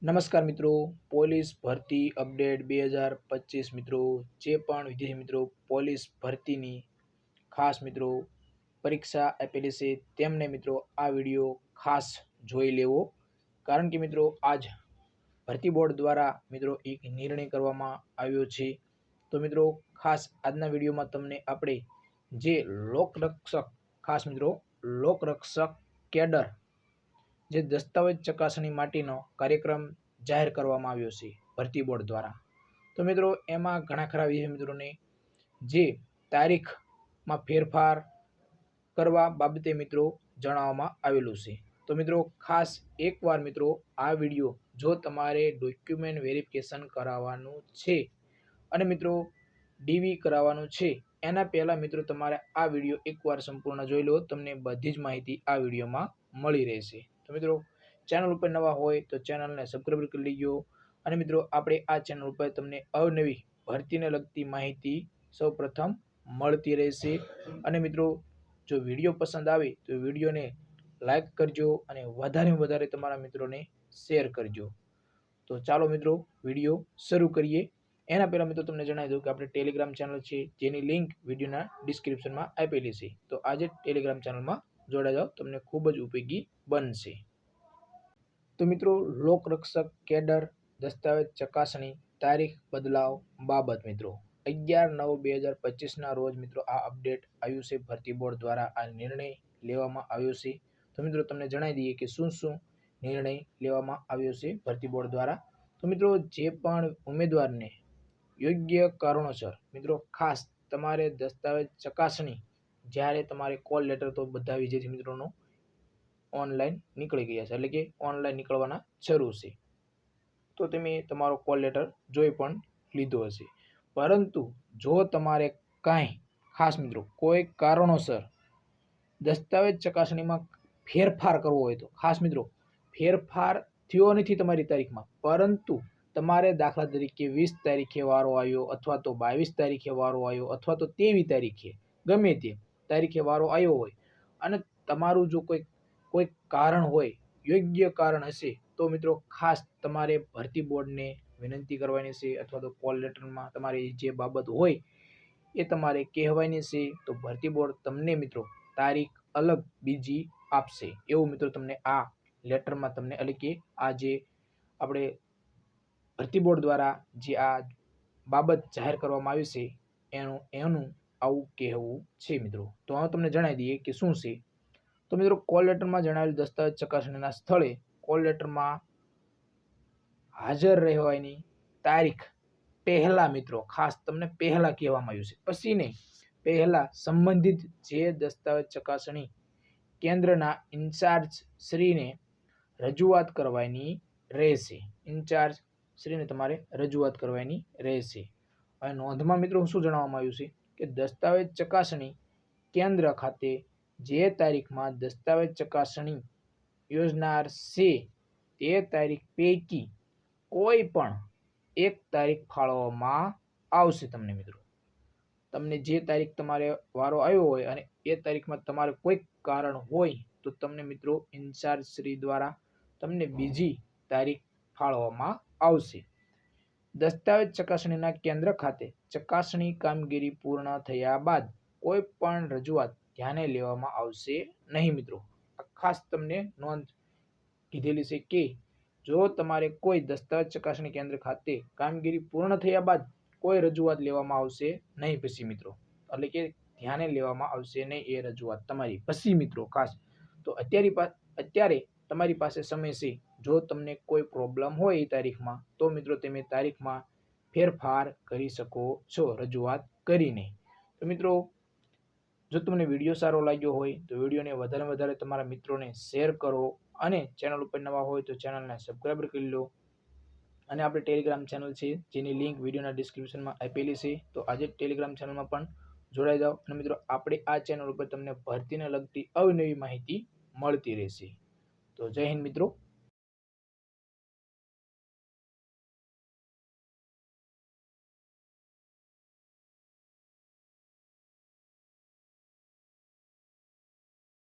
નમસ્કાર મિત્રો, પોલીસ ભરતી અપડેટ 2025 મિત્રો, જે પણ વિદ્યાર્થી મિત્રો પોલીસ ભરતીની ખાસ મિત્રો પરીક્ષા આપેલી છે તેમને મિત્રો આ વિડીયો ખાસ જોઈ લેવો, કારણ કે મિત્રો આજ ભરતી બોર્ડ દ્વારા મિત્રો એક નિર્ણય કરવામાં આવ્યો છે। તો મિત્રો ખાસ આજના વિડીયોમાં તમને આપણે જે લોકરક્ષક ખાસ મિત્રો લોકરક્ષક કેડર જે દસ્તાવેજ ચકાસણી માટેનો કાર્યક્રમ જાહેર કરવામાં આવ્યો છે ભરતી બોર્ડ દ્વારા। તો મિત્રો એમાં ઘણા ખરા વિદ્યાર્થી મિત્રોને જે તારીખમાં ફેરફાર કરવા બાબતે મિત્રો જણાવવામાં આવેલું છે। તો મિત્રો ખાસ એકવાર મિત્રો આ વિડીયો જો તમારે ડોક્યુમેન્ટ વેરિફિકેશન કરાવવાનું છે અને મિત્રો ડીવી કરાવવાનું છે એના પહેલાં મિત્રો તમારે આ વિડીયો એકવાર સંપૂર્ણ જોઈ લો, તમને બધી જ માહિતી આ વિડીયોમાં મળી રહેશે। તો મિત્રો ચેનલ ઉપર નવા હોય તો ચેનલને સબસ્ક્રાઇબ કરી લેજો, અને મિત્રો આપણે આ ચેનલ ઉપર તમને અવનવી ભરતીને લગતી માહિતી સૌપ્રથમ મળતી રહેશે। અને મિત્રો જો વિડીયો પસંદ આવે તો વિડીયોને લાઈક કરજો અને વધારેમાં વધારે તમારા મિત્રોને શેર કરજો। તો ચાલો મિત્રો વિડીયો શરૂ કરીએ। એના પહેલાં મિત્રો તમને જણાવી દઉં કે આપણે ટેલિગ્રામ ચેનલ છે જેની લિંક વિડીયોના ડિસ્ક્રિપ્શનમાં આપેલી છે। તો આજે ટેલિગ્રામ ચેનલમાં જોડાઈ જાઓ, તમને ખૂબ જ ઉપયોગી બનશે। તો મિત્રો લોકરક્ષક કેડર દસ્તાવેજ ચકાસણી તારીખ બદલાવ બાબત મિત્રો 11/9/2025 રોજ મિત્રો આ અપડેટ આવ્યું છે। ભરતી બોર્ડ દ્વારા આ નિર્ણય લેવામાં આવ્યો છે। તો મિત્રો તમને જણાવી દઈએ કે શું નિર્ણય લેવામાં આવ્યો છે ભરતી બોર્ડ દ્વારા। તો મિત્રો જે પણ ઉમેદવારને યોગ્ય કારણોસર મિત્રો ખાસ તમારે દસ્તાવેજ ચકાસણી જ્યારે તમારે કોલ લેટર તો બધા વિદ્યાર્થી મિત્રોનો ઓનલાઈન નીકળી ગયા છે, એટલે કે ઓનલાઈન નીકળવાના શરૂ છે, તો તમે તમારો કોલ લેટર જોઈ પણ લીધો હશે। પરંતુ જો તમારે કાંઈ ખાસ મિત્રો કોઈ કારણોસર દસ્તાવેજ ચકાસણીમાં ફેરફાર કરવો હોય તો ખાસ મિત્રો ફેરફાર થયો નથી તમારી તારીખમાં, પરંતુ તમારે દાખલા તરીકે 20 તારીખે વારો આવ્યો અથવા તો 22 તારીખે વારો આવ્યો અથવા તો 23 તારીખે ગમે તે તારીખે વારો આવ્યો હોય અને તમારું જો કોઈ કારણ હોય, યોગ્ય કારણ હશે, તો મિત્રો ખાસ તમારે ભરતી બોર્ડને વિનંતી કરવાની છે અથવા તો કોલ લેટરમાં તમારી જે બાબત હોય એ તમારે કહેવાની છે। તો ભરતી બોર્ડ તમને મિત્રો તારીખ અલગ બીજી આપશે, એવું મિત્રો તમને આ લેટરમાં તમને એટલે કે આ જે આપણે ભરતી બોર્ડ દ્વારા જે આ બાબત જાહેર કરવામાં આવી છે એનું આવું કહેવું છે મિત્રો। તો હવે તમને જણાવી દઈએ કે શું છે। તો મિત્રો કોલ લેટરમાં જણાવેલ દસ્તાવેજ ચકાસણીના સ્થળે કોલ લેટરમાં હાજર રહેવાની તારીખ પહેલાં મિત્રો ખાસ તમને પહેલાં કહેવામાં આવ્યું છે, પછી નહીં, પહેલાં સંબંધિત જે દસ્તાવેજ ચકાસણી કેન્દ્રના ઇન્ચાર્જ શ્રીને રજૂઆત કરવાની રહેશે। ઇન્ચાર્જ શ્રીને તમારે રજૂઆત કરવાની રહેશે। અને નોંધમાં મિત્રો શું જણાવવામાં આવ્યું છે કે દસ્તાવેજ ચકાસણી કેન્દ્ર ખાતે જે તારીખમાં દસ્તાવેજ ચકાસણી યોજનાર છે તે તારીખ પૈકી કોઈ પણ એક તારીખ ફાળવવામાં આવશે તમને મિત્રો। તમને જે તારીખ તમારે વારો આવ્યો હોય અને એ તારીખમાં તમારે કોઈ કારણ હોય તો તમને મિત્રો ઇન્ચાર્જ શ્રી દ્વારા તમને બીજી તારીખ ફાળવવામાં આવશે। દસ્તાવેજ ચકાસણીના કેન્દ્ર ખાતે ચકાસણી કામગીરી પૂર્ણ થયા બાદ કોઈ પણ રજૂઆત ધ્યાને લેવામાં આવશે નહીં મિત્રો। ખાસ તમને નોંધ કીધેલી છે કે જો તમારે કોઈ દસ્તાવેજ ચકાસણી કેન્દ્ર ખાતે કામગીરી પૂર્ણ થયા બાદ કોઈ રજૂઆત લેવામાં આવશે નહીં પછી મિત્રો, એટલે કે ધ્યાને લેવામાં આવશે નહીં એ રજૂઆત તમારી પછી મિત્રો ખાસ। તો અત્યારે તમારી પાસે સમય છે, જો તમને કોઈ પ્રોબ્લેમ હોય એ તારીખમાં તો મિત્રો તમે તારીખમાં ફેરફાર કરી શકો છો રજૂઆત કરીને। તો મિત્રો જો તમને વિડીયો સારો લાગ્યો હોય તો વિડીયોને વધારે તમારા મિત્રોને શેર કરો, અને ચેનલ ઉપર નવા હોય તો ચેનલને સબસ્ક્રાઈબ કરી લો। અને આપણે ટેલિગ્રામ ચેનલ છે જેની લિંક વિડીયોના ડિસ્ક્રિપ્શનમાં આપેલી છે, તો આજે ટેલિગ્રામ ચેનલમાં પણ જોડાઈ જાઓ। અને મિત્રો આપણે આ ચેનલ ઉપર તમને ભરતીને લગતી અવનવી માહિતી મળતી રહેશે। તો જય હિન્દ મિત્રો।